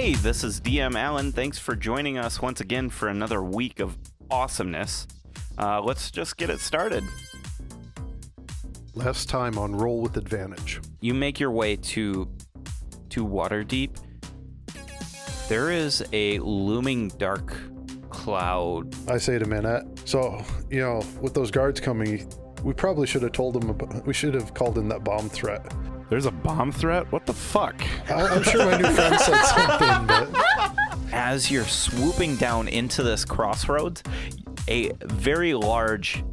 Hey, this is DM Allen. Thanks for joining us once again for another week of awesomeness. Let's just get it started. Last time on Roll with Advantage. You make your way to Waterdeep. There is a looming dark cloud. I say to Manette, so, with those guards coming, we probably should have told them, we should have called in that bomb threat. There's a bomb threat? What the fuck? I'm sure my new friend said something, but... As you're swooping down into this crossroads, a very large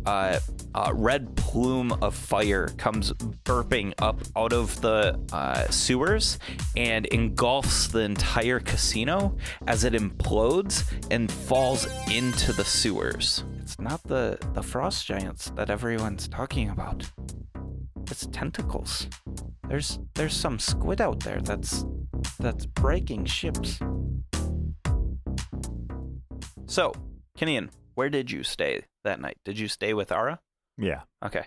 red plume of fire comes burping up out of the sewers and engulfs the entire casino as it implodes and falls into the sewers. It's not the frost giants that everyone's talking about. It's tentacles. There's some squid out there that's breaking ships. So, Kinian, where did you stay that night? Did you stay with Ara? Yeah. Okay.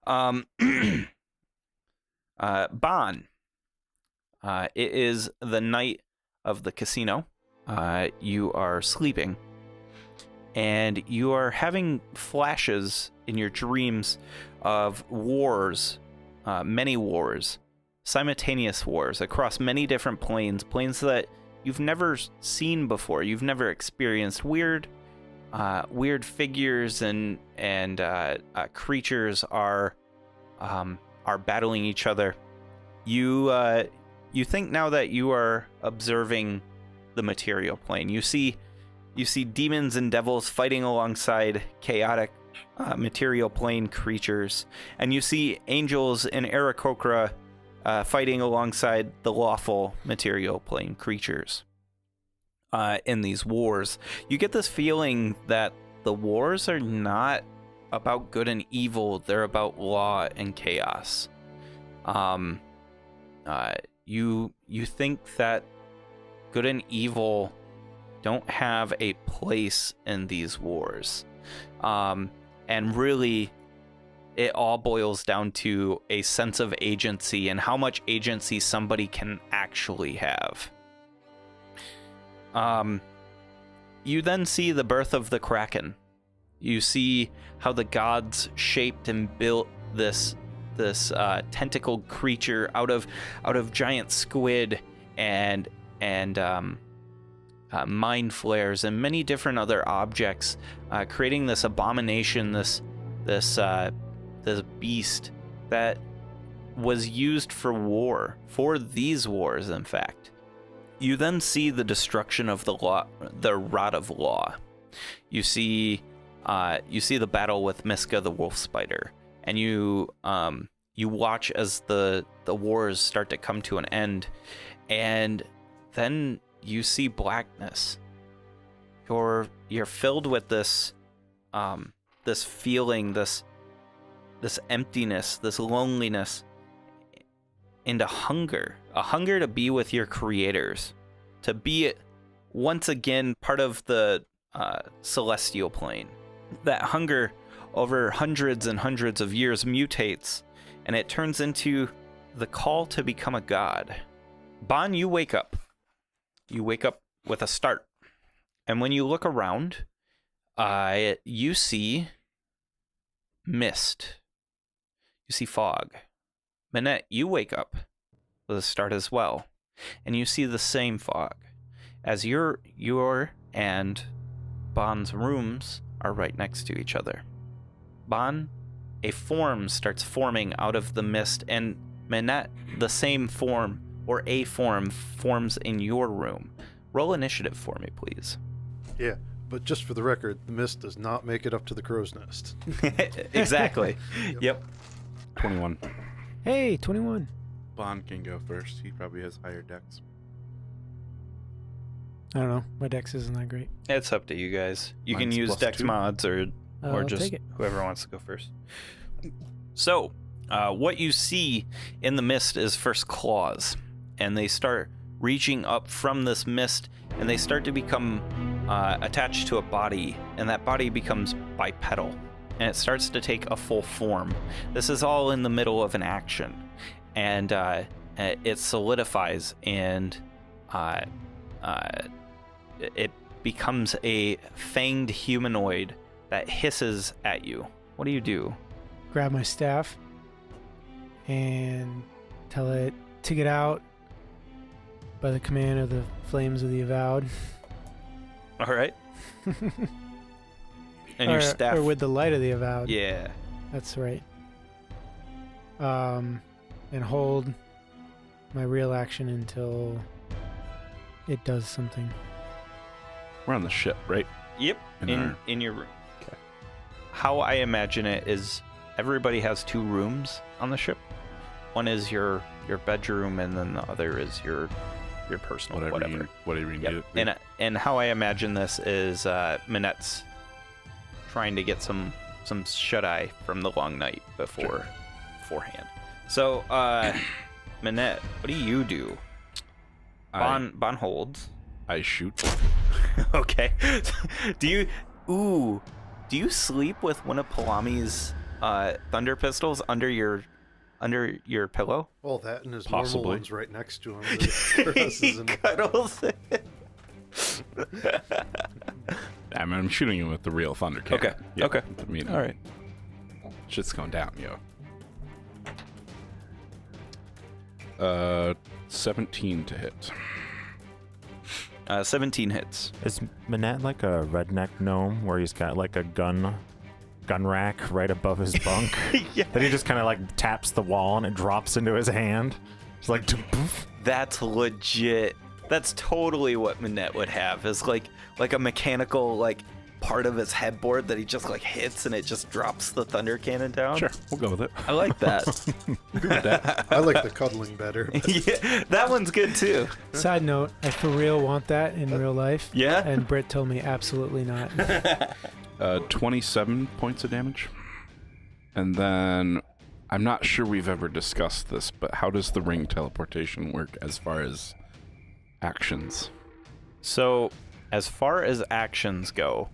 Bon. It is the night of the casino. You are sleeping, and you are having flashes in your dreams of wars, many wars, simultaneous wars across many different planes that you've never seen before. You've never experienced weird figures and creatures are battling each other. You think now that you are observing the material plane. You see demons and devils fighting alongside chaotic material plane creatures, and you see angels and Aarakocra fighting alongside the lawful material plane creatures. In these wars, you get this feeling that the wars are not about good and evil; they're about law and chaos. You think that good and evil don't have a place in these wars, and really, it all boils down to a sense of agency and how much agency somebody can actually have. You then see the birth of the Kraken. You see how the gods shaped and built this tentacled creature out of giant squid and mind flares and many different other objects, creating this abomination, this beast that was used for these wars, in fact. You then see the destruction of the Rod of Law. You see the battle with Miska the wolf spider, and you watch as the wars start to come to an end, and then you see blackness. You're filled with this feeling, this emptiness, this loneliness, and a hunger to be with your creators, to be once again part of the celestial plane. That hunger over hundreds and hundreds of years mutates, and it turns into the call to become a god. Bon, you wake up. You wake up with a start, and when you look around, you see mist. You see fog. Manette, you wake up with a start as well, and you see the same fog, as your and Bon's rooms are right next to each other. Bon, a form starts forming out of the mist, and Manette, the same form, or a form, forms in your room. Roll initiative for me, please. Yeah, but just for the record, the mist does not make it up to the crow's nest. Exactly. Yep. 21. Hey, 21. Bond can go first. He probably has higher dex. I don't know. My dex isn't that great. It's up to you guys. You Mine's can use plus dex 2. mods or I'll just take it. whoever wants to go first. So, what you see in the mist is first claws, and they start reaching up from this mist, and they start to become attached to a body, and that body becomes bipedal, and it starts to take a full form. This is all in the middle of an action, and it solidifies and it becomes a fanged humanoid that hisses at you. What do you do? Grab my staff and tell it to get out by the command of the flames of the Avowed. All right. And your staff. Or with the light of the Avowed. Yeah. That's right. And hold my real action until it does something. We're on the ship, right? Yep. In your room. Okay. How I imagine it is everybody has 2 rooms on the ship. One is your bedroom, and then the other is your personal whatever. Whatever you Yep. need it. And how I imagine this is Minette's trying to get some shut-eye from the long night beforehand. So, Minette, what do you do? Bon holds. I shoot. Okay. Do you sleep with one of Palami's thunder pistols under your pillow? Well, that and his Possibly. normal one's right next to him. He cuddles it. I mean, I'm shooting him with the real thunder cannon. Okay. Yeah, Okay. I mean, All right. Shit's going down, yo. 17 to hit. 17 hits. Is Manette like a redneck gnome where he's got like a gun rack right above his bunk? Yeah. Then he just kind of like taps the wall and it drops into his hand. It's like, poof. That's legit. That's totally what Minette would have. Is like a mechanical part of his headboard that he just hits and it just drops the thunder cannon down. Sure, we'll go with it. I like that. I like the cuddling better. Yeah, that one's good too. Side note, I for real want that in real life. Yeah? And Britt told me absolutely not. 27 points of damage. And then, I'm not sure we've ever discussed this, but how does the ring teleportation work as far as actions? So, as far as actions go,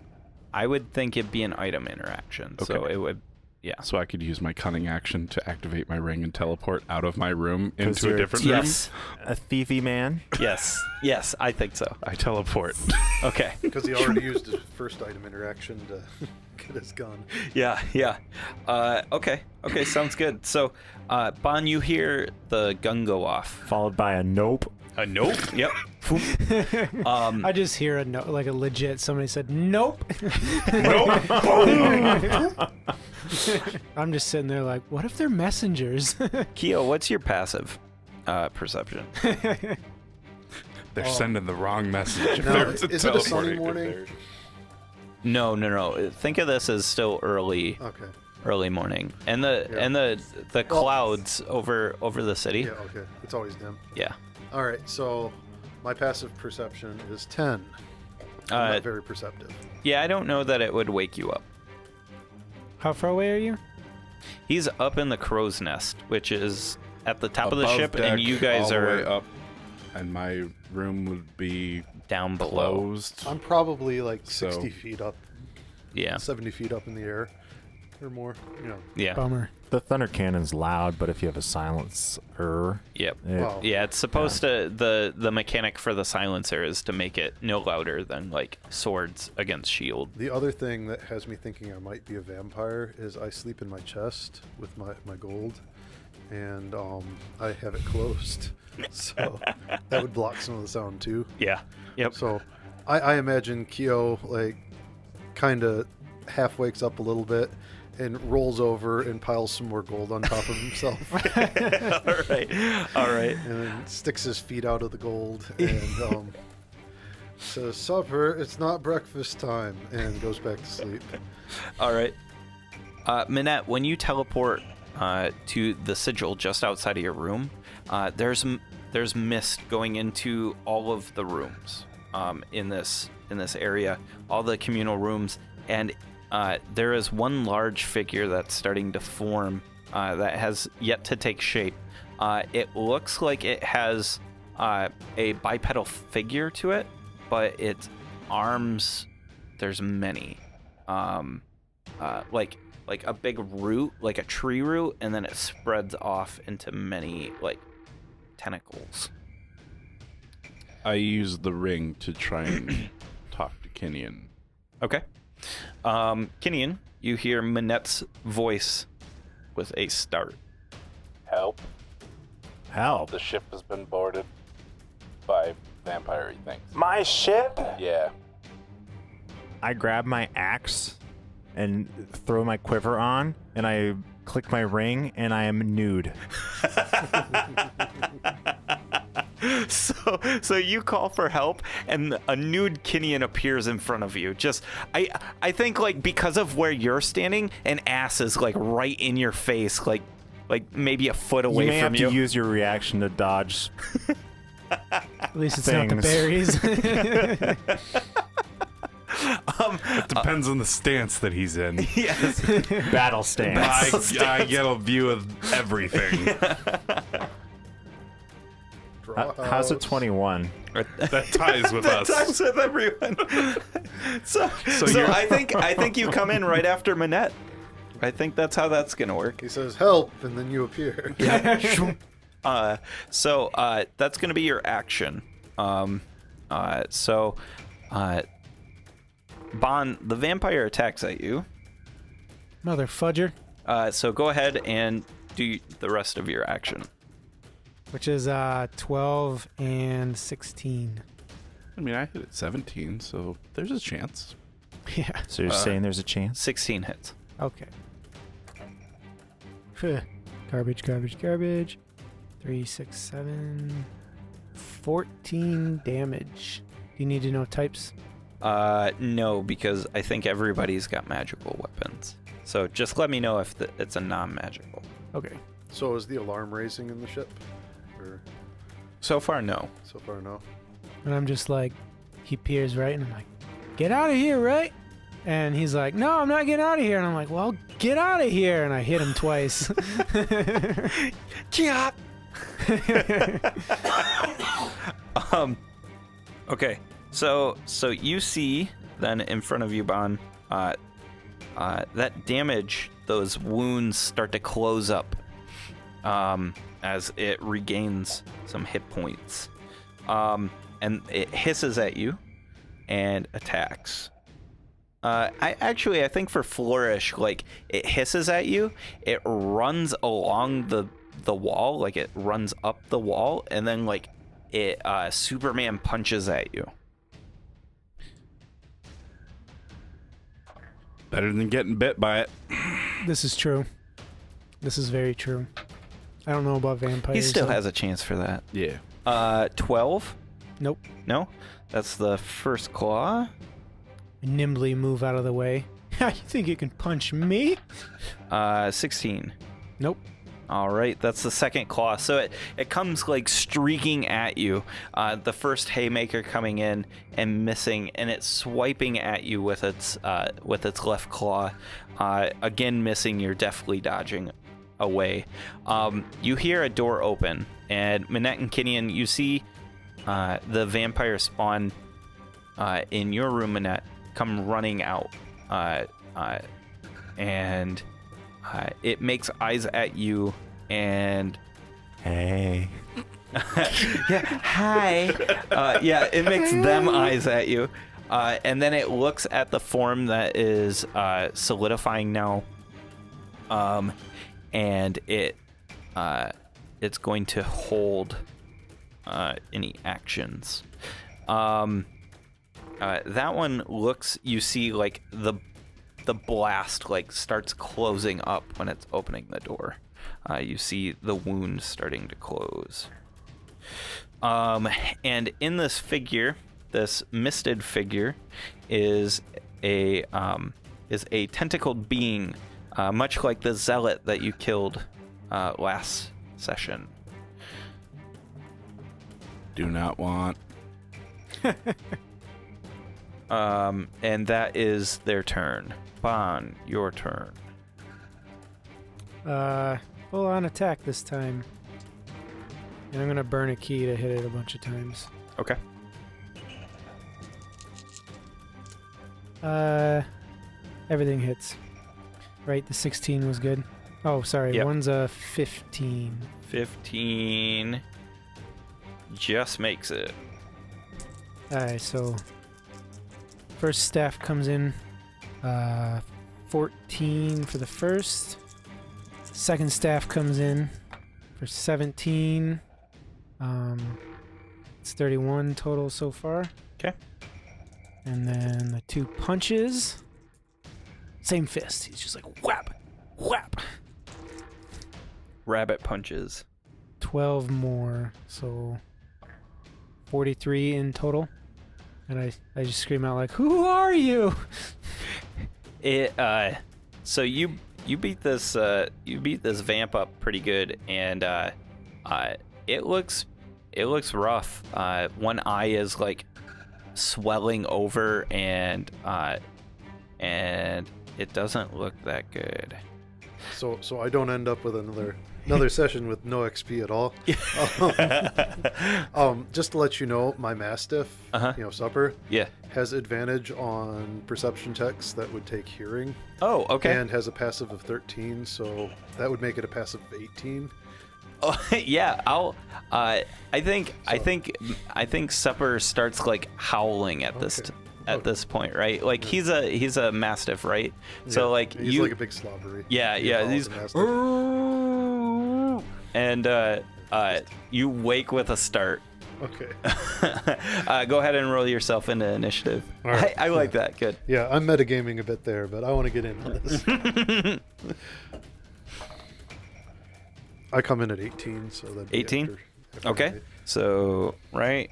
I would think it'd be an item interaction. So Okay. it would, yeah. So I could use my cunning action to activate my ring and teleport out of my room into a you're- different room? Yes. A thiefy man. Yes. Yes, I think so. I teleport. Okay. Because he already used his first item interaction to get his gun. Yeah, yeah. Okay, sounds good. So, Bon, you hear the gun go off. Followed by a nope. A nope. Yep. I just hear a like a legit somebody said nope. I'm just sitting there like, what if they're messengers? Keo, what's your passive perception? They're sending the wrong message. If Now, they're is it a sunny teleporting, morning? they're- No. Think of this as still early morning, and the clouds over the city. Yeah, okay. It's always dim. Yeah. All right, so my passive perception is 10. I'm not very perceptive. Yeah, I don't know that it would wake you up. How far away are you? He's up in the crow's nest, which is at the top of the above ship, deck, and you guys all the way are up, and my room would be down below. closed. I'm probably like So- 60 feet up, Yeah. 70 feet up in the air or more. You know. Yeah. Bummer. The thunder cannon's loud, but if you have a silencer, Yep. Wow. Yeah, it's supposed to the mechanic for the silencer is to make it no louder than swords against shield. The other thing that has me thinking I might be a vampire is I sleep in my chest with my gold, and I have it closed, so that would block some of the sound too. Yeah. Yep. So I imagine Keo kind of half wakes up a little bit and rolls over and piles some more gold on top of himself. All right. And then sticks his feet out of the gold and says, "Supper, it's not breakfast time," and goes back to sleep. All right. Minette, when you teleport to the sigil just outside of your room, there's mist going into all of the rooms in this area, all the communal rooms, and there is one large figure that's starting to form that has yet to take shape. It looks like it has a bipedal figure to it, but its arms, there's many. Like a big root, like a tree root, and then it spreads off into many tentacles. I use the ring to try and talk to Kinian. Okay. Kinian, you hear Minette's voice with a start. Help. Help. The ship has been boarded by vampire things. My ship? Yeah. I grab my axe and throw my quiver on, and I click my ring, and I am nude. So you call for help, and a nude Kinian appears in front of you. Just, I think, like, because of where you're standing, an ass is, like, right in your face, like maybe a foot away You may from have you. to use your reaction to dodge. At least it's not the Things. berries. It depends on the stance that he's in. Yes. Battle stance. I get a view of everything. How's it 21? That ties with us. Times with everyone. so you're- I think you come in right after Minette. I think that's how that's gonna work. He says, help, and then you appear. So that's gonna be your action. Bon, the vampire attacks at you. Mother fudger. So go ahead and do the rest of your action. Which is 12 and 16. I mean, I hit it 17, so there's a chance. Yeah. So you're saying there's a chance? 16 hits. Okay. Phew. Garbage, garbage, garbage. 3, 6, 7. 14 damage. Do you need to know types? No, because I think everybody's got magical weapons. So just let me know if it's a non-magical. Okay. So is the alarm raising in the ship? Or So far, no. so far, no? And I'm just like, he peers right, and I'm like, get out of here, right? And he's like, no, I'm not getting out of here. And I'm like, well, get out of here. And I hit him twice. Yeah. Okay. So you see then in front of you, Bon, that damage, those wounds start to close up as it regains some hit points. And it hisses at you and attacks. I think for Flourish, like, it hisses at you, it runs along the wall, like it runs up the wall, and then like it Superman punches at you. Better than getting bit by it. This is true. This is very true. I don't know about vampires. He still though. has a chance for that. Yeah. 12? Nope. No? That's the first claw. I nimbly move out of the way. You think you can punch me? 16. Nope. All right, that's the second claw. So it comes like streaking at you. The first haymaker coming in and missing, and it's swiping at you with its left claw. Again missing, you're deftly dodging away. You hear a door open, and Minette and Kinian, you see the vampire spawn in your room, Minette, come running out. And it makes eyes at you, and Hey. yeah, hi. Yeah, it makes them eyes at you, and then it looks at the form that is solidifying now, and it's going to hold any actions. That one looks. You see, like the blast like starts closing up when it's opening the door. You see the wound starting to close. And in this figure, this misted figure, is a tentacled being, much like the zealot that you killed last session. Do not want. And that is their turn. Bon, your turn. Full on attack this time. And I'm gonna burn a key to hit it a bunch of times. Okay. Everything hits. Right, the 16 was good. Oh, sorry, Yep. one's a 15. 15 just makes it. Alright, so first staff comes in 14 for the first. Second staff comes in for 17. It's 31 total so far. Okay. And then the 2 punches. Same fist. He's just like whap, whap. Rabbit punches. 12 more, so 43 in total. And I just scream out like, "Who are you?" So you beat this vamp up pretty good, and it looks rough. One eye is like swelling over, and it doesn't look that good. So I don't end up with another session with no XP at all. Just to let you know, my Mastiff, Supper, has advantage on perception checks that would take hearing. Oh, okay. And has a passive of 13, so that would make it a passive of 18. Oh, yeah. I think Supper starts like howling at this point, right? Like he's a Mastiff, right? So like he's like a big slobbery. Yeah. He's and you wake with a start. Okay. Go ahead and roll yourself into initiative. All right. I like that. Good. Yeah, I'm metagaming a bit there, but I want to get in on this. I come in at 18, so that'd be 18? after Okay. my- So right.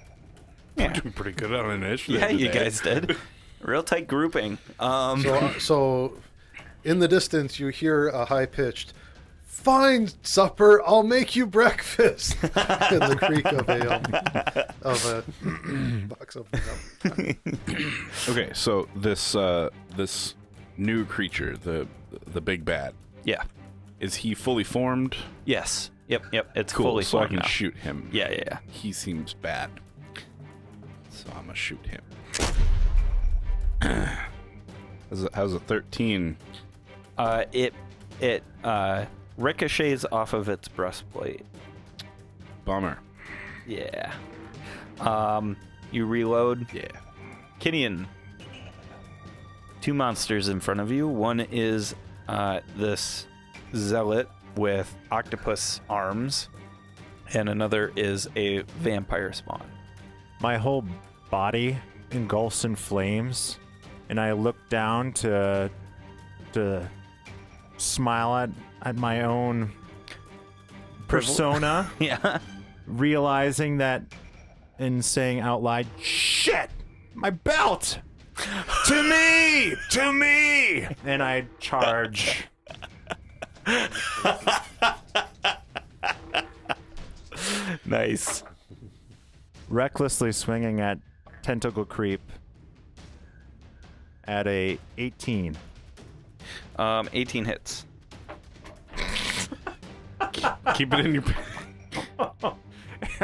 We're doing pretty good on initiative. Yeah, you today. guys did. Real tight grouping. So in the distance, you hear a high-pitched, "Fine, Supper, I'll make you breakfast." And the creak of a box opening up. Okay, so this new creature, the big bad, Yeah. is he fully formed? Yes. Yep. It's Cool. fully So I formed can now. shoot him. Yeah. He seems bad, so I'm gonna shoot him. How's a 13? It ricochets off of its breastplate. Bummer. Yeah. You reload. Yeah. Kinian. 2 monsters in front of you. One is this zealot with octopus arms, and another is a vampire spawn. My whole body engulfs in flames, and I look down to smile at my own persona, Yeah. realizing that and saying out loud, "Shit! My belt! To me! To me!" And I charge. Nice. Recklessly swinging at Tentacle Creep at a 18. 18 hits. Keep it in your.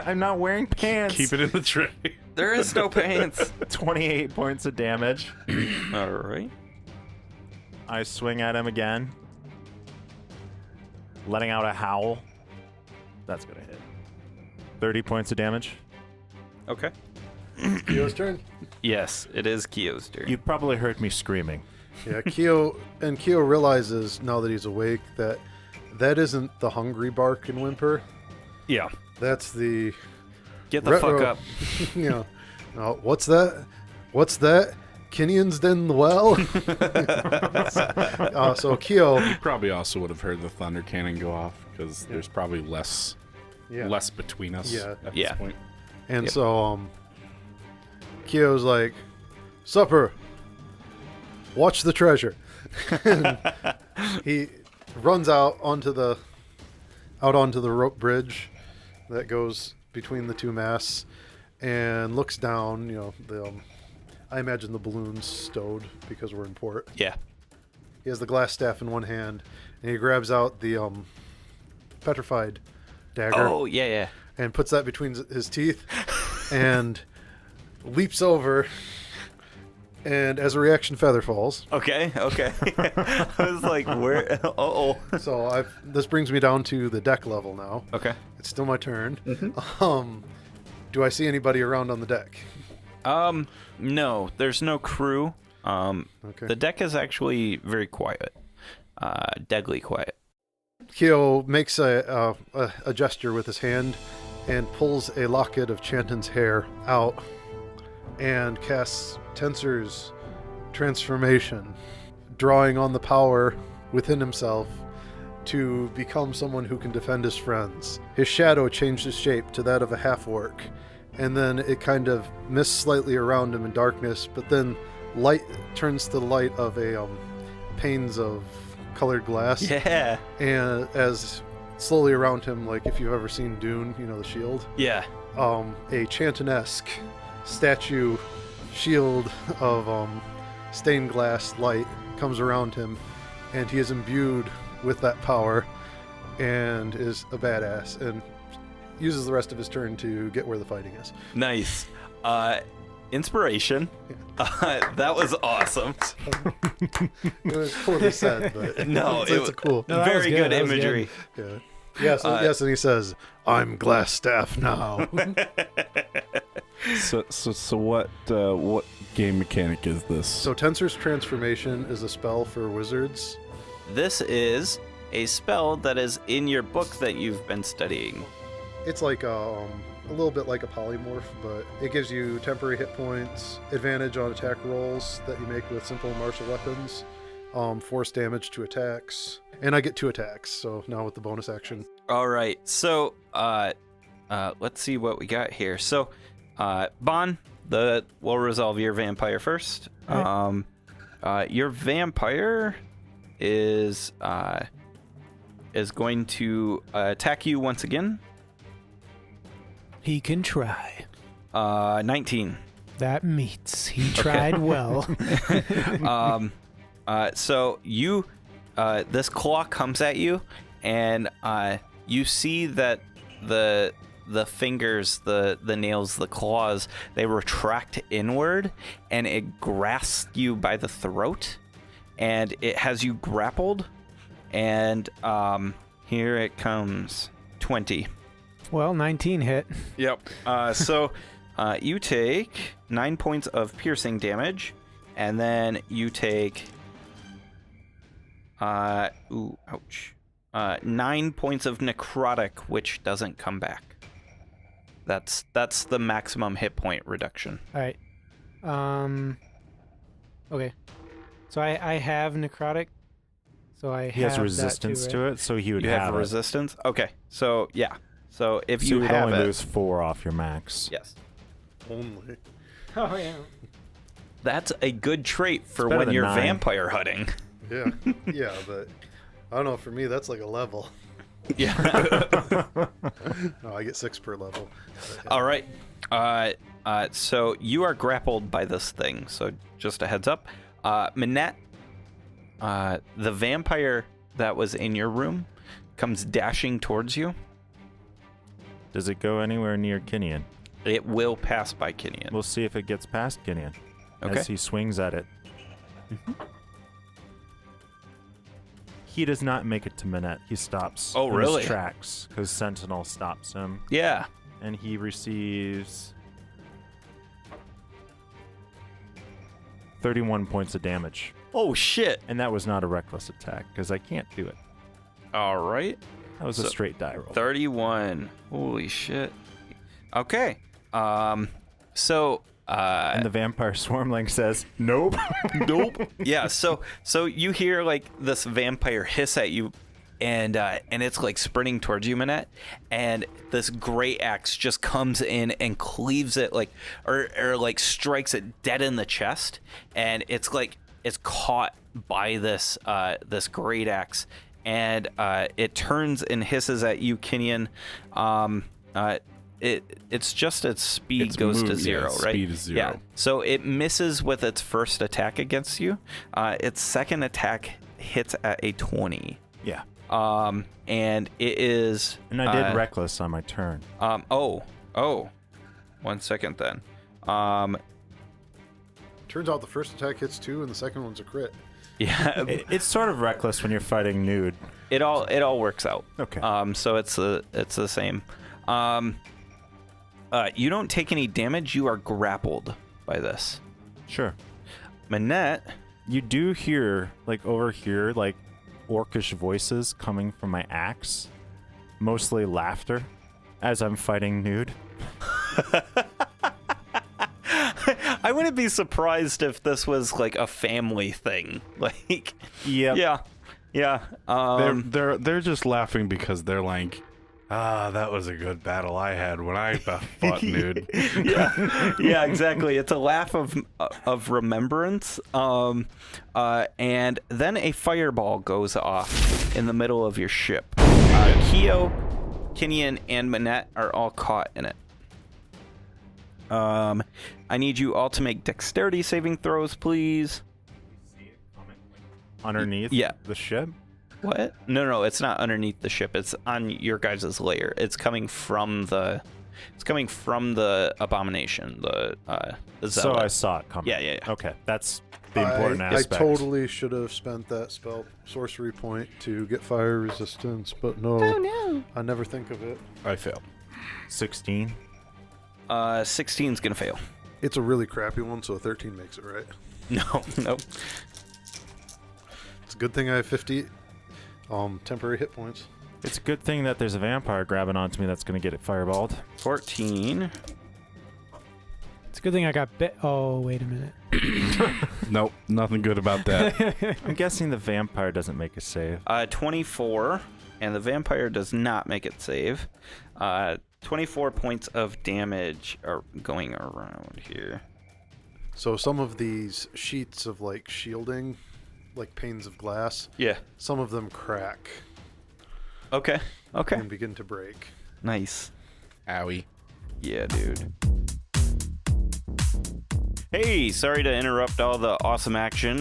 I'm not wearing pants. Keep it in the tray. There is no pants. 28 points of damage. All right. I swing at him again, letting out a howl. That's gonna hit. 30 points of damage. Okay. Kyo's turn. Yes, it is Kyo's turn. You probably heard me screaming. Yeah, Kyo realizes now that he's awake that isn't the hungry bark and whimper. Yeah. That's the Get the retro- fuck up. What's that? What's that? Kinian's in the well. So Kyo, You probably also would have heard the thunder cannon go off because there's probably less between us at Yeah. this point. and Yep. so Kyo's like, "Supper, watch the treasure." And he runs out onto the rope bridge that goes between the two masts and looks down. I imagine the balloon's stowed because we're in port. Yeah. He has the glass staff in one hand, and he grabs out the petrified dagger Oh, yeah. and puts that between his teeth and leaps over. And as a reaction, feather falls. Okay. I was like, where? Uh-oh. So this brings me down to the deck level now. Okay. It's still my turn. Do I see anybody around on the deck? No, there's no crew. Okay. The deck is actually very quiet. Deadly quiet. Kyo makes a gesture with his hand and pulls a locket of Chanton's hair out and casts Tensor's transformation, drawing on the power within himself to become someone who can defend his friends. His shadow changed his shape to that of a half-orc, and then it kind of missed slightly around him in darkness, but then light turns to the light of a panes of colored glass. Yeah. And as slowly around him, like if you've ever seen Dune, you know, the shield, Yeah. a Chanton-esque statue shield of stained glass light comes around him, and he is imbued with that power and is a badass and uses the rest of his turn to get where the fighting is. Nice. Inspiration. That was awesome. It was poorly said, but No, it's a cool. No, that was Very good, good that was imagery. Yeah. Yes, yes, and he says, "I'm Glassstaff now." So what game mechanic is this? So Tensor's transformation is a spell for wizards. This is a spell that is in your book that you've been studying. It's like a little bit like a polymorph, but it gives you temporary hit points, advantage on attack rolls that you make with simple martial weapons, force damage to attacks, and I get 2 attacks. So now with the bonus action, All right. So, let's see what we got here. So, Bon, we'll resolve your vampire first. All Your vampire is going to attack you once again. He can try. 19. That meets. He tried well. So you, this claw comes at you, and you see that the fingers, the nails, the claws, they retract inward, and it grasps you by the throat, and it has you grappled. And here it comes. 20. Well, 19 hit. Yep. So you take 9 points of piercing damage, and then you take 9 points of necrotic, which doesn't come back. That's the maximum hit point reduction. All right. Okay. So I have necrotic. So He has resistance to it, so he would You have resistance? Okay. So yeah. So if So you you would have only it, lose 4 off your max. yes. only. Oh yeah. That's a good trait for better when than you're 9. vampire hunting. Yeah, yeah, but I don't know. For me, that's like a level. Yeah. No, I get 6 per level. All right. So you are grappled by this thing. So just a heads up. Minette, the vampire that was in your room comes dashing towards you. Does it go anywhere near Kinian? It will pass by Kinian. We'll see if it gets past Kinian Okay. as he swings at it. He does not make it to Minette. He stops Oh, in really? his tracks because Sentinel stops him, Yeah. and he receives 31 points of damage. Oh, shit. And that was not a reckless attack because I can't do it. All right. That was a straight die roll. 31. Holy shit. Okay. So And the vampire swarmling says, "Nope." nope. Yeah, so you hear like this vampire hiss at you, and it's like sprinting towards you, Minette, and this great axe just comes in and cleaves it like or like strikes it dead in the chest, and it's caught by this great axe, and it turns and hisses at you, Kinian. It's just its speed Its goes to move, 0, yeah, right? speed is 0. Yeah. So it misses with its first attack against you. Its second attack hits at a 20. Yeah. And it is. And I did reckless on my turn. Oh. 1 second then. Turns out the first attack hits 2, and the second one's a crit. Yeah. It's sort of reckless when you're fighting nude. It all works out. Okay. So it's the same. You don't take any damage. You are grappled. by this. Sure. Manette, You do hear, like, over here, like, orcish voices coming from my axe. Mostly laughter as I'm fighting nude. I wouldn't be surprised if this was like a family thing. Like, Yep. yeah. They're just laughing because they're like, that was a good battle I had when I fought nude. yeah, exactly. It's a laugh of remembrance. And then a fireball goes off in the middle of your ship. Keo, Kinian, and Manette are all caught in it. I need you all to make dexterity saving throws, please. Underneath Yeah. the ship? What? No, it's not underneath the ship. It's on your guys' layer. It's coming from the abomination, the So zealot. I saw it coming. Yeah. Okay, that's the important I aspect. totally should have spent that spell sorcery point to get fire resistance, but no. Oh no! I never think of it. I failed. 16. 16's gonna fail. It's a really crappy one, so a 13 makes it right. Nope. It's a good thing I have 50 temporary hit points. It's a good thing that there's a vampire grabbing onto me that's going to get it fireballed. 14. It's a good thing I got bit. Oh, wait a minute. Nope, nothing good about that. I'm guessing the vampire doesn't make a save. 24, and the vampire does not make it save. 24 points of damage are going around here. So some of these sheets of like shielding, like panes of glass, Yeah. some of them crack Okay. and begin to break. Nice. Owie. Yeah, dude. Hey, sorry to interrupt all the awesome action.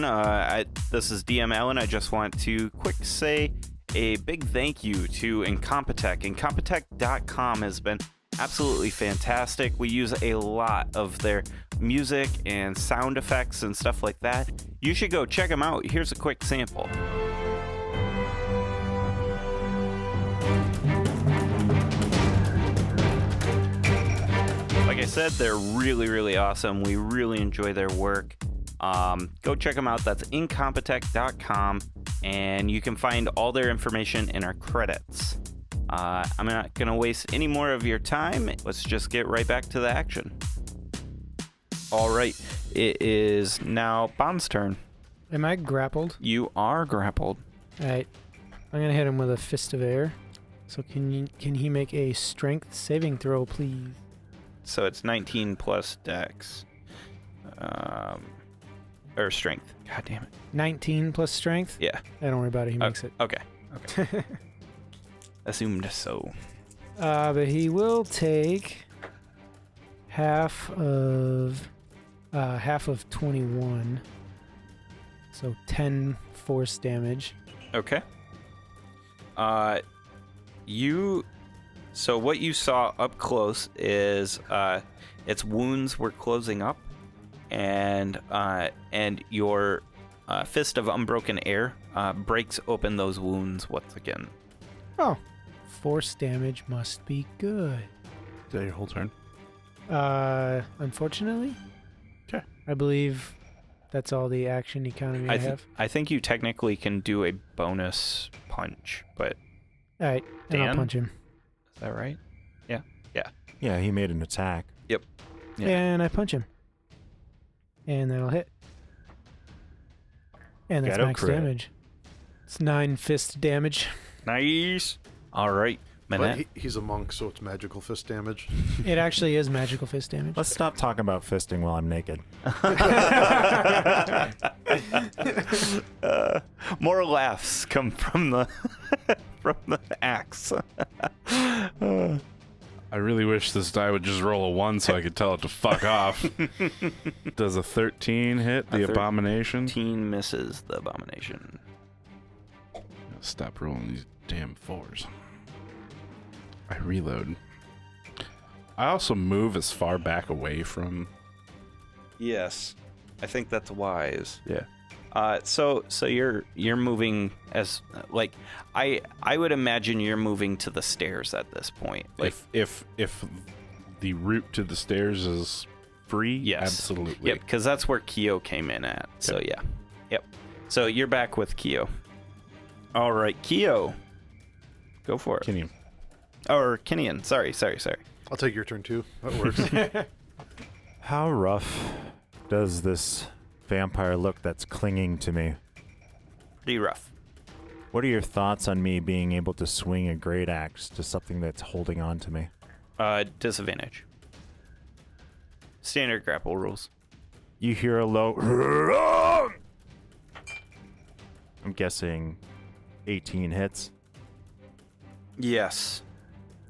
This is DM Allen. I just want to quick say a big thank you to Incompetech. Incompetech.com has been absolutely fantastic. We use a lot of their music and sound effects and stuff like that. You should go check them out. Here's a quick sample. Like I said, they're really, really awesome. We really enjoy their work. Go check them out. That's Incompetech.com, and you can find all their information in our credits. I'm not going to waste any more of your time. Let's just get right back to the action. All right. It is now Bond's turn. Am I grappled? You are grappled. All right. I'm going to hit him with a fist of air. So can he make a strength saving throw, please? So it's 19 plus dex. Or strength. God damn it. 19 plus strength? Yeah. Don't worry about it. He makes it. Okay. Assumed so. But he will take half of 21. So 10 force damage. Okay. So what you saw up close is its wounds were closing up, and your fist of unbroken air breaks open those wounds once again. Oh, force damage must be good. Is that your whole turn? Unfortunately. Okay. I believe that's all the action economy I have. I think you technically can do a bonus punch, but All right, and I'll Dan? punch him. is that right? Yeah, he made an attack. Yeah. And I punch him. And that'll hit. And that's Got a max crit. damage. It's 9 fist damage. Nice. All right, But Manette. he's a monk, so it's magical fist damage. It actually is magical fist damage. Let's stop talking about fisting while I'm naked. More laughs come from the from the axe. I really wish this die would just roll a 1 so I could tell it to fuck off. Does a 13 hit the A abomination? 13 misses the abomination. Stop rolling these damn 4s. I reload. I also move as far back away from... Yes, I think that's wise. Yeah. So you're moving as like I would imagine you're moving to the stairs at this point. Like If the route to the stairs is free? Yes. Absolutely. Yep, because that's where Keo came in at. So yeah. Yep. So you're back with Keo. All right, Keo. Go for it. Can you? Or Kinian. Sorry. I'll take your turn too. That works. How rough does this vampire look that's clinging to me? Pretty rough. What are your thoughts on me being able to swing a great axe to something that's holding on to me? Disadvantage. Standard grapple rules. You hear a low... I'm guessing 18 hits Yes.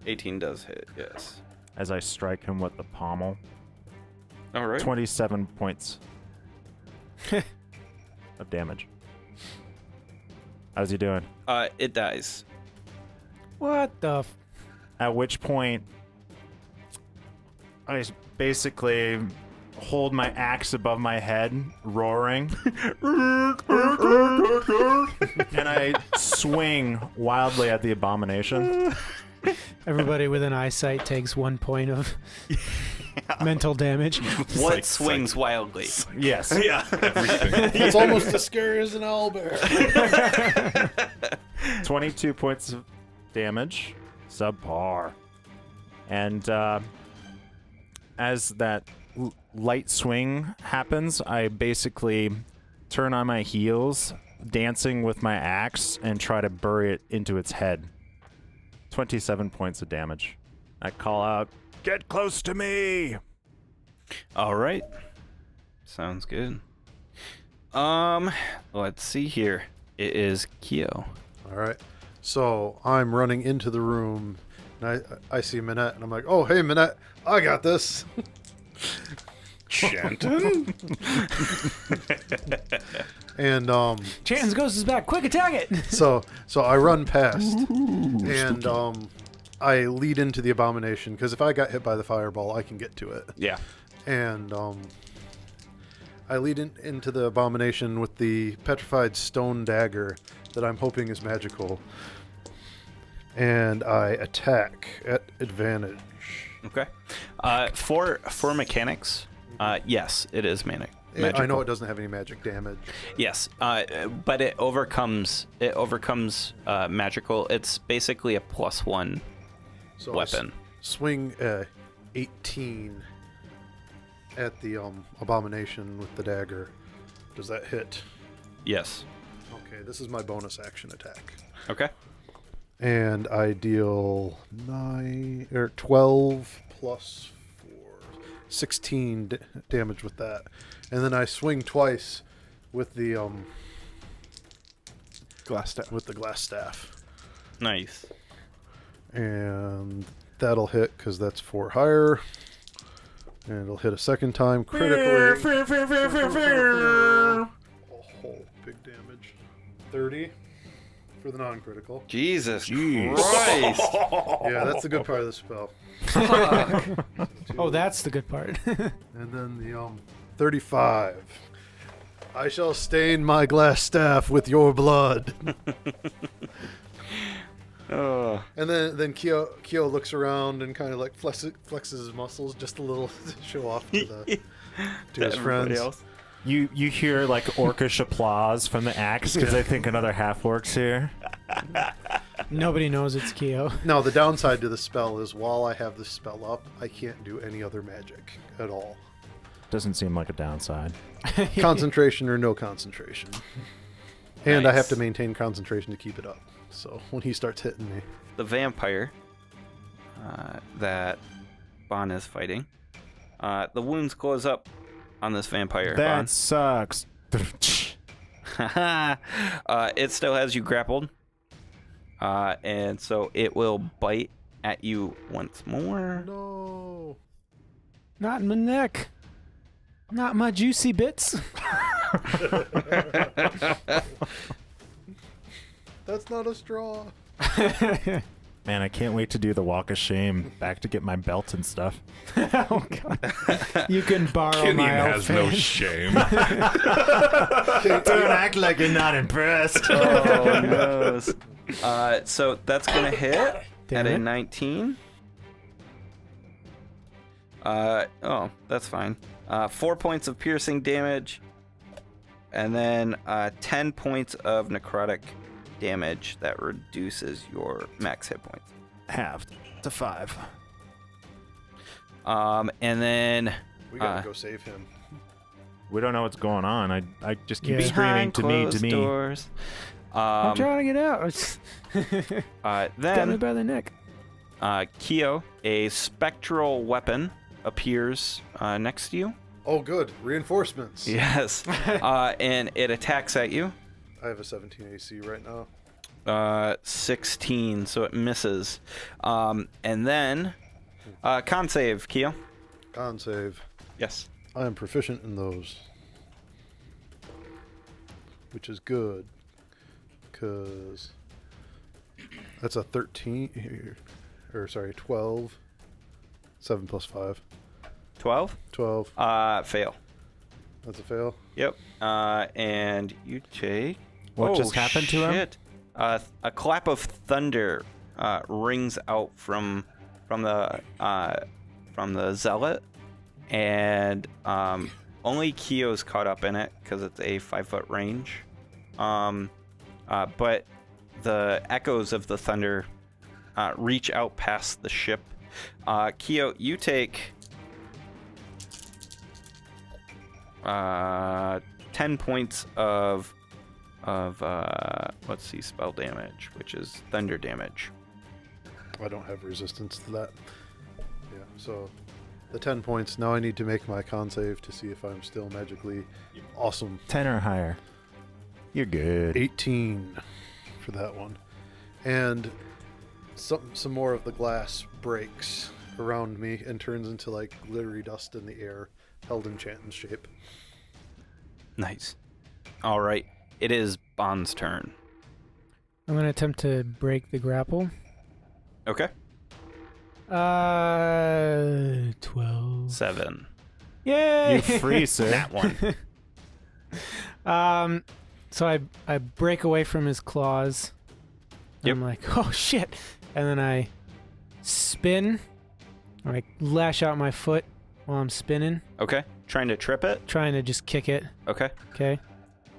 18 does hit, yes. as I strike him with the pommel. All right. 27 points of damage. How's he doing? It dies. What the? At which point, I basically hold my axe above my head, roaring, and I swing wildly at the abomination. Everybody within eyesight takes 1 point of mental damage. What like- swings wildly? Yes. Yeah. It's almost as scary as an owlbear. 22 points of damage. Subpar. And as that light swing happens, I basically turn on my heels, dancing with my axe, and try to bury it into its head. 27 points of damage. I call out, "Get close to me!" All right. Sounds good. Let's see here. It is Keo. All right. So I'm running into the room, and I see Minette, and I'm like, "Oh, hey, Minette, I got this." Chanton? And Chanton's ghost is back. Quick, attack it! so I run past, and I lead into the abomination because if I got hit by the fireball, I can get to it. Yeah. And I lead into the abomination with the petrified stone dagger that I'm hoping is magical, and I attack at advantage. Okay. For mechanics, yes, it is magical. I know it doesn't have any magic damage. Yes, but it overcomes magical. It's basically a +1 So weapon. Swing 18 at the abomination with the dagger. Does that hit? Yes. Okay, this is my bonus action attack. Okay. And I deal 12 plus 4, 16 damage with that. And then I swing twice with the Glass staff. glass staff. Nice. And that'll hit because that's 4 higher. And it'll hit a second time critically. Oh, big damage. 30 for the non-critical. Jesus Jeez. Christ. Yeah, that's the good part of the spell. Oh, that's the good part. And then the 35. I shall stain my glass staff with your blood. Oh. And then Keo looks around and kind of like flexes his muscles just a little to show off to his friends. Else. You hear like orcish applause from the axe because I think another half-orc's here. Nobody knows it's Keo. Now, the downside to the spell is while I have this spell up, I can't do any other magic at all. Doesn't seem like a downside. Concentration or no concentration. And I have Nice. to maintain concentration to keep it up. So when he starts hitting me. The vampire that Bon is fighting, the wounds close up on this vampire. That sucks. Bon. It still has you grappled, and so it will bite at you once more. No. Not in my neck. Not my juicy bits. That's not a straw. Man, I can't wait to do the walk of shame. Back to get my belt and stuff. Oh god. You can borrow Kinian my has no outfit. shame. Don't act like you're not impressed. Oh no! So that's gonna hit Damn at a it. 19. Oh, that's fine. 4 points of piercing damage, and then 10 points of necrotic damage that reduces your max hit points. Halved to 5. And then We gotta go save him. We don't know what's going on. I just keep Yeah. screaming behind to me, closed doors. I'm trying to get out. It's got me Then by the neck. Keo, a spectral weapon appears next to you. Oh, good. Reinforcements. Yes. And it attacks at you. I have a 17 AC right now. 16, so it misses. And then con save, Keo. Con save. Yes. I am proficient in those. Which is good. Because that's a 13. Or, sorry, 12. 7 plus 5. 12. 12. Fail. That's a fail. Yep. And you take. What just happened to him? Shit. A clap of thunder rings out from the zealot, and only Keo's caught up in it because it's a 5-foot range. But the echoes of the thunder reach out past the ship. Keo, you take 10 points of let's see, spell damage, which is thunder damage. I don't have resistance to that. Yeah, so the 10 points. Now I need to make my con save to see if I'm still magically awesome. 10 or higher. You're good. 18 for that one. And some more of the glass breaks around me and turns into like glittery dust in the air, held in Chanton's shape. Nice. All right. It is Bond's turn. I'm gonna attempt to break the grapple. Okay. 12. 7. Yay! You free, sir. That one. So I break away from his claws. Yep. I'm like, oh shit! And then I spin, or I lash out my foot while I'm spinning, Okay. Trying to trip it. trying to just kick it. Okay. Okay,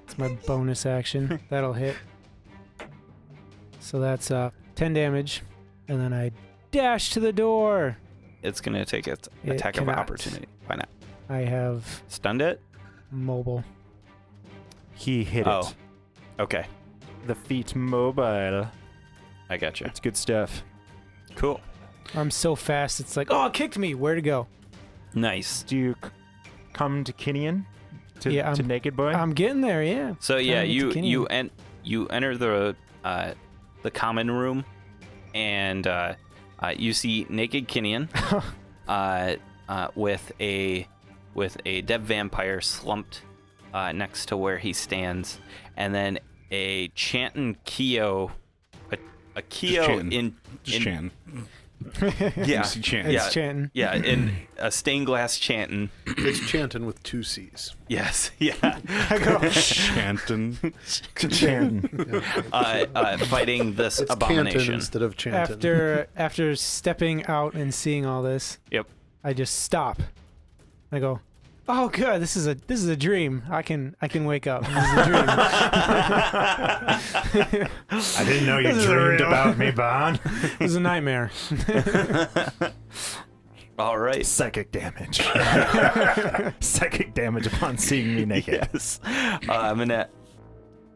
it's my bonus action. That'll hit. So that's 10 damage, and then I dash to the door. It's gonna take its It attack of cannot. opportunity. Why not? I have Stunned it. mobile. He hit Oh. it. Okay. The feet mobile. I gotcha. That's good stuff. Cool. I'm so fast. It's like, oh, it kicked me. Where to go? Nice. Do you come to Kinian? Yeah, to Naked Boy? I'm getting there. Yeah. So yeah, Trying to get to you Kenny. you enter the common room, and you see naked Kinian with a dead vampire slumped next to where he stands, and then a Chanton Keo, a Keo chanting. Just in Chan. yeah See Chan. It's Yeah. chanting. yeah in a stained glass Chanton. It's Chanton with 2 C's. Yes, yeah. Chanting. Chan. Fighting this It's abomination. Canton instead of Chanton. After stepping out and seeing all this, Yep. I just stop. I go, oh good, this is a dream. I can wake up. This is a dream. I didn't know you This is dreamed real. about me, Bon. This is a nightmare. All right. Psychic damage. Psychic damage upon seeing me naked. Yes. I'm gonna.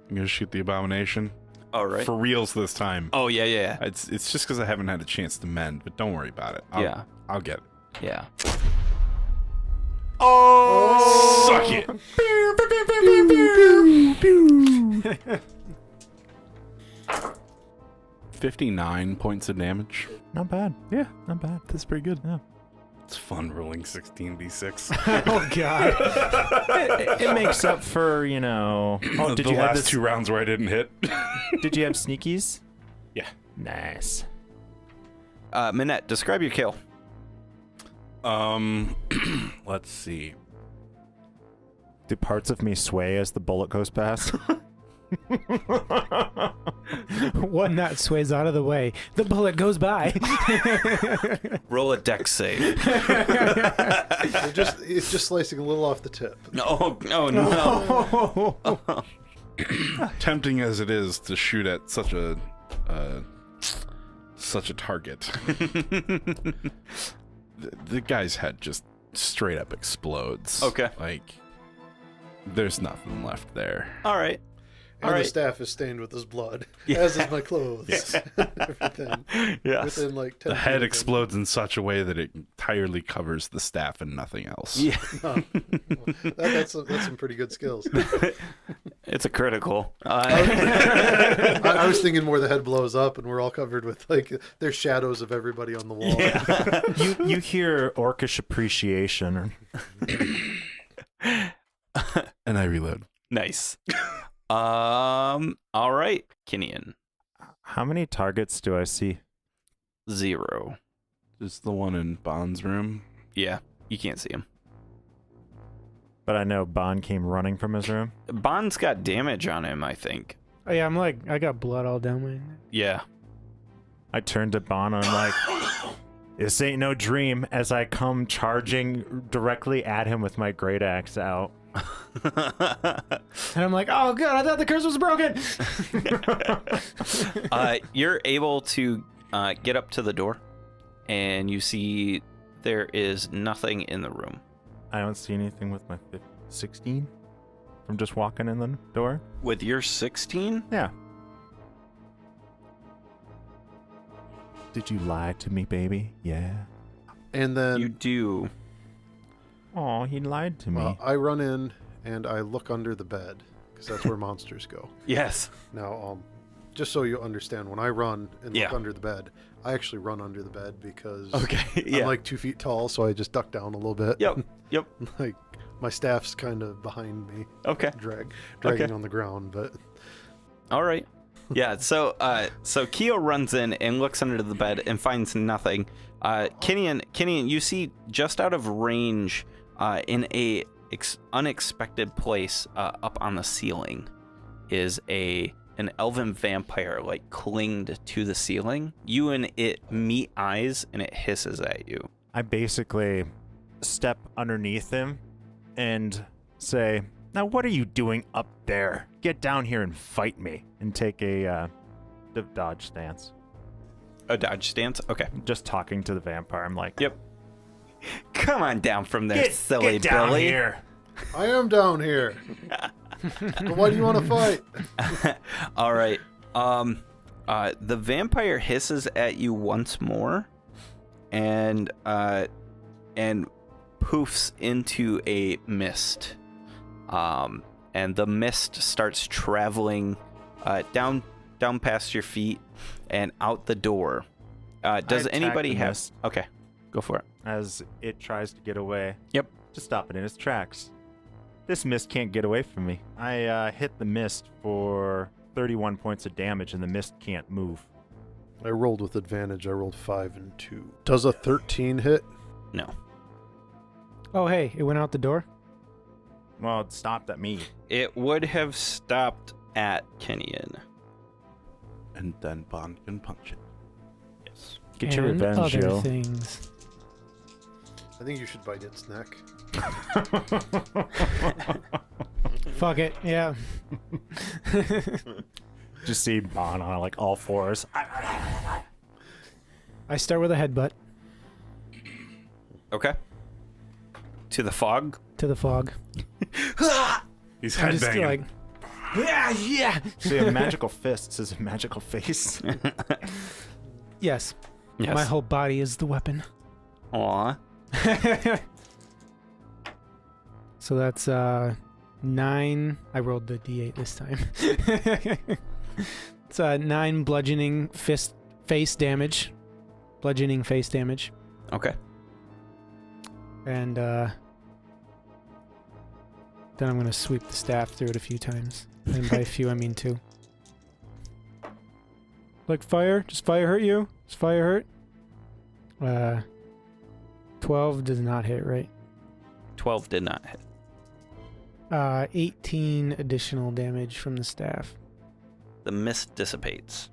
I'm gonna shoot the abomination. All right. For reals this time. Oh yeah, yeah, It's just because I haven't had a chance to mend, but don't worry about it. I'll get it. yeah. Oh! Suck it! 59 points of damage. Not bad. Yeah, Not bad. that's pretty good. Yeah. It's fun rolling 16d6. Oh god. It makes up for, Oh, did the you have last this? 2 rounds where I didn't hit? Did you have sneakies? Yeah. Nice. Minette, describe your kill. Let's see. Do parts of me sway as the bullet goes past? One nut sways out of the way. The bullet goes by. Roll a dex save. It's just slicing a little off the tip. No, no. Tempting as it is to shoot at such a target, the guy's head just straight up explodes. Okay. Like, there's nothing left there. All right. And All the right. staff is stained with his blood, Yeah. as is my clothes. Everything. Yes. Within like 10 The head feet of him. explodes in such a way that it entirely covers the staff and nothing else. Yeah. Well, that's some pretty good skills. It's a critical. I was thinking more the head blows up and we're all covered with like there's shadows of everybody on the wall. You hear orcish appreciation. And I reload. Nice. All right, Kinian. How many targets do I see? 0. Is the one in Bond's room? Yeah, you can't see him. But I know Bond came running from his room. Bond's got damage on him, I think. Oh, yeah, I'm like, I got blood all down my neck. Yeah. I turned to Bond and I'm like, this ain't no dream, as I come charging directly at him with my great axe out. And I'm like, oh, God, I thought the curse was broken. You're able to get up to the door, and you see there is nothing in the room. I don't see anything with my 16 from just walking in the door. With your 16? Yeah. Did you lie to me, baby? Yeah. And then You do. Oh, he lied to me. I run in and I look under the bed because that's where monsters go. Yes. Now, just so you understand, when I run and Yeah. look under the bed, I actually run under the bed because Okay. Yeah. I'm like 2 feet tall, so I just duck down a little bit. Yep. Yep. Like my staff's kind of behind me, Okay. dragging on the ground, but All right. Yeah. So Keo runs in and looks under the bed and finds nothing. Kinian, you see just out of range, in a unexpected place, up on the ceiling, is an elven vampire like clinged to the ceiling. You and it meet eyes, and it hisses at you. I basically step underneath him and say, now what are you doing up there? Get down here and fight me. And take a dodge stance. A dodge stance. Okay. Just talking to the vampire. I'm like, Yep. Come on down from there, silly get down Billy. here. I am down here. But why do you want to fight? All right. The vampire hisses at you once more, and poofs into a mist. And the mist starts traveling down past your feet and out the door. Does attack anybody the have? mist. Okay, go for it. As it tries to get away. Yep. Just stop it in its tracks. This mist can't get away from me. I hit the mist for 31 points of damage, and the mist can't move. I rolled with advantage. I rolled 5 and 2. Does a 13 hit? No. Oh, hey, it went out the door? Well, it stopped at me. It would have stopped at Kinian. And then Bond can punch it. Yes. Get your And revenge, other yo. things. I think you should bite its neck. Fuck it, yeah. Just see Bon on like all fours. I start with a headbutt Okay. To the fog. to the fog. He's I'm just headbanging. like, yeah. See, a magical fist is a magical face. Yes, Yes. my whole body is the weapon. Aw. So that's 9. I rolled the d8 this time. It's 9 bludgeoning face damage. Bludgeoning face damage. Okay. And then I'm going to sweep the staff through it a few times. And by a few, I mean 2. Like fire? Does fire hurt you? Does fire hurt? 12 does not hit, right? 12 did not hit. 18 additional damage from the staff. The mist dissipates.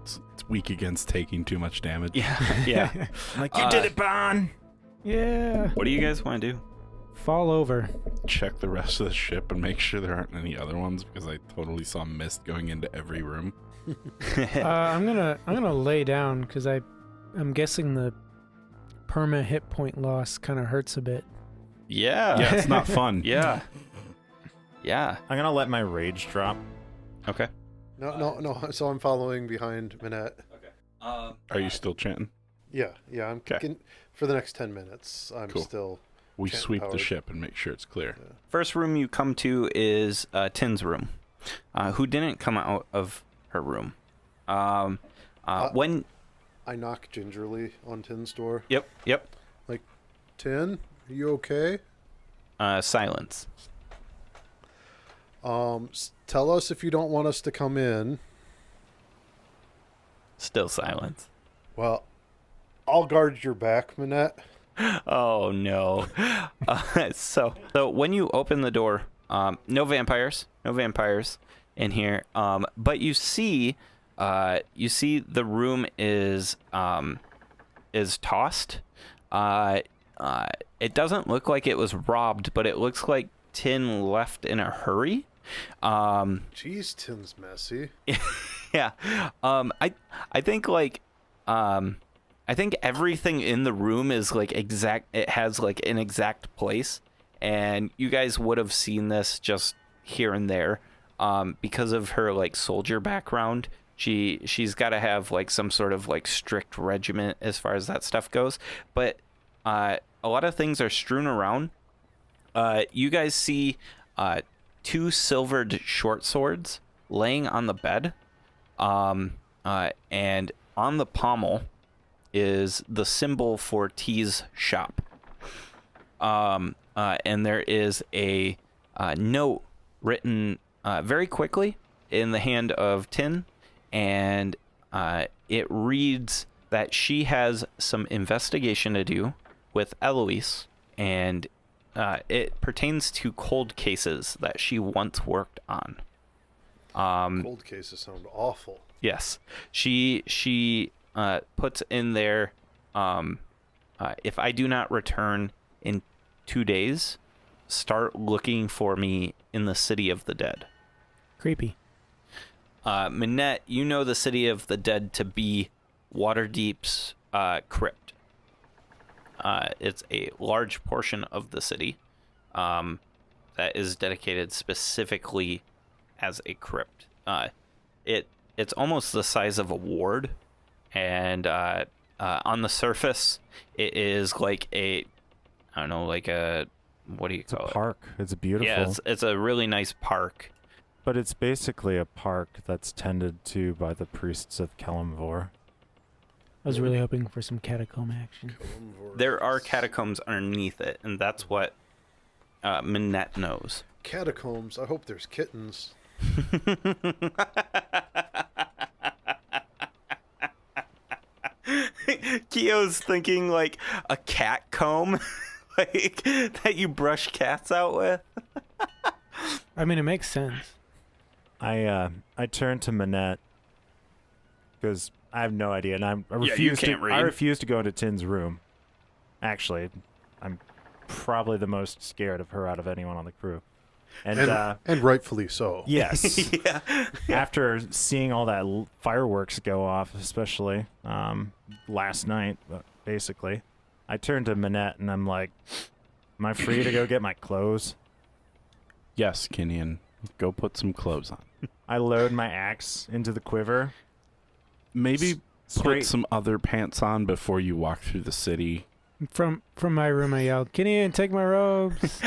It's weak against taking too much damage. Yeah. I'm like, you did it, Bon! Yeah. What do you guys want to do? Fall over. Check the rest of the ship and make sure there aren't any other ones because I totally saw mist going into every room. I'm gonna lay down because I'm guessing the perma hit point loss kind of hurts a bit. Yeah. Yeah, it's not fun. Yeah. Yeah. I'm gonna let my rage drop. Okay. No. So I'm following behind Minette. Okay. Are you still chanting? Yeah. I'm for the next 10 minutes. I'm Cool. still. We Chant sweep the powered. ship and make sure it's clear. First room you come to is Tin's room, who didn't come out of her room. When... I knock gingerly on Tin's door. Yep. Tin, are you okay? Silence. Tell us if you don't want us to come in. Still silence. Well, I'll guard your back, Minette. Oh no. So when you open the door, no vampires in here. But you see the room is tossed. It doesn't look like it was robbed, but it looks like Tin left in a hurry. Jeez, Tin's messy. Yeah. I think like I think everything in the room is like exact. It has like an exact place, and you guys would have seen this just here and there, because of her like soldier background. She's got to have like some sort of like strict regiment as far as that stuff goes. But a lot of things are strewn around. You guys see 2 silvered short swords laying on the bed, and on the pommel is the symbol for T's shop. And there is a note written very quickly in the hand of Tin, and it reads that she has some investigation to do with Eloise, and it pertains to cold cases that she once worked on. Cold cases sound awful. Yes, she puts in there, if I do not return in 2 days, start looking for me in the City of the Dead. Creepy. Minette, you know the City of the Dead to be Waterdeep's crypt. It's a large portion of the city that is dedicated specifically as a crypt. It's almost the size of a ward, and on the surface, it is like a, I don't know, like a, what do you call it? It's a park. It's beautiful. Yeah, it's a really nice park. But it's basically a park that's tended to by the priests of Kalimvor. I was really hoping for some catacomb action. There are catacombs underneath it, and that's what Minette knows. Catacombs. I hope there's kittens. Keo's thinking like a cat comb, like that you brush cats out with. I mean, it makes sense. I turn to Minette because I have no idea, and I you refuse can't to. read. I refuse to go into Tin's room. Actually, I'm probably the most scared of her out of anyone on the crew. And rightfully so. Yes. Yeah. After seeing all that fireworks go off, especially last night, basically, I turned to Minette and I'm like, "Am I free to go get my clothes?" Yes, Kinian. Go put some clothes on. I load my axe into the quiver. Maybe put straight- some other pants on before you walk through the city. From my room, I yelled, "Can you take my robes?"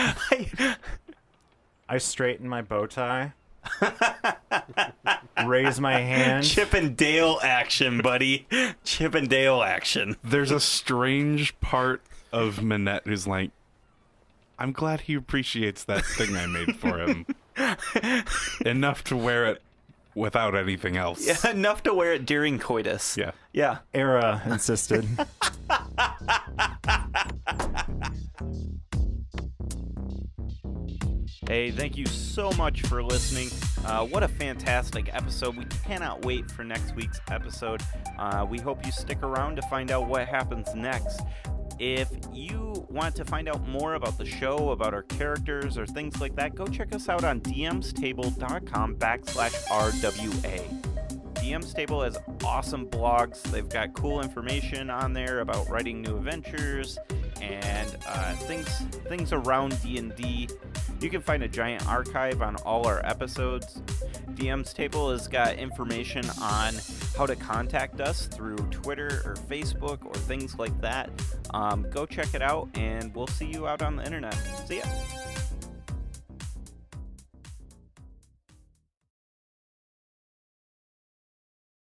I straighten my bow tie, raise my hand. Chip and Dale action, buddy. Chip and Dale action. There's a strange part of Minette who's like, I'm glad he appreciates that thing I made for him. Enough to wear it without anything else. Yeah, enough to wear it during coitus. Yeah. Yeah. Era insisted. Hey, thank you so much for listening. What a fantastic episode. We cannot wait for next week's episode. We hope you stick around to find out what happens next. If you want to find out more about the show, about our characters, or things like that, go check us out on dmstable.com/RWA. DM's Table has awesome blogs. They've got cool information on there about writing new adventures and things around D&D. You can find a giant archive on all our episodes. DM's Table has got information on how to contact us through Twitter or Facebook or things like that. Go check it out, and we'll see you out on the internet. See ya.